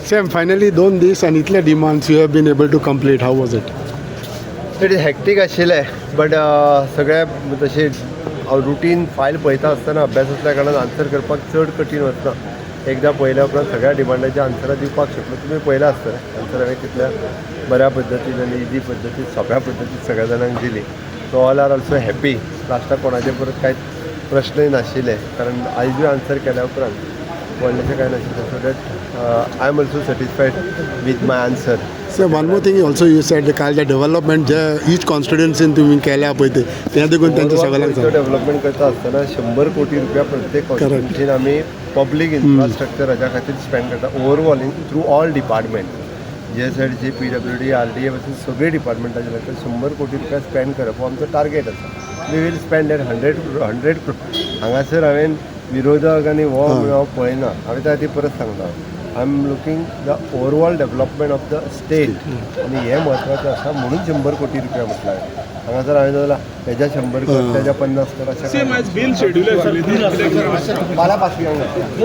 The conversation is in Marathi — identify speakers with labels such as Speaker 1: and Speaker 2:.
Speaker 1: Sam, finally 2 दीस and इतले demands you have been able to complete. How was it?
Speaker 2: It is hectic आशिल्लें बट सगळ्या तशें रुटीन फायल पळयता आसतना अभ्यास आसल्या कारणान आन्सर करपाक चड कठीण वचना. एकदां पळयल्या उपरांत सगळ्या डिमांडाची आन्सरां दिवपाक शकलो. तुमी पळयलां आसतलें आन्सर हांवें कितल्या बऱ्या पद्दतीन आनी इजी पद्दतीन सोंप्या पद्दतीन सगळ्या जाणांक दिली. So all are also happy. लास्टाक कोणाचे परत कांयच प्रश्नय नाशिल्ले कारण आयजूय आन्सर केल्या उपरांत व्हडलेशें कांय नाशिल्लें. So that I am also satisfied with my answer.
Speaker 1: So one more thing also you said काल जे डेव्हलपमेंट जे ईच कॉन्स्टिट्युएन्सीन तुम्ही केल्या पळय ते देखून त्यांच्या सगळ्यांक
Speaker 2: डेव्हलपमेंट करता आसतना 100 कोटी रुपया प्रत्येक कॉन्स्टिट्युएन्सीन आमी पब्लीक इन्फ्रास्ट्रक्चर हाच्या खातीर स्पेंड करता overall through all department. JSRDC, PWD, RDA पासून सगळे डिपार्टमेंटाचे लागता 100 कोटी रुपया स्पेंड करप हो आमचो टार्गेट आसा. वी वील स्पेंड एट 100 हांगासर हांवें विरोधक आनी हो म्हणून हांव पळयना. हांवें त्या खातीर परत सांगता I am looking the overall development of the state आनी हें म्हत्वाचें आसा म्हणून 100 कोटी रुपया म्हटल्यार. हांगासर हांवें जाल्यार हेज्या 100 कर तेज्या 50 कर अशें
Speaker 3: Same as bill schedule.
Speaker 2: फाल्यां पासयांक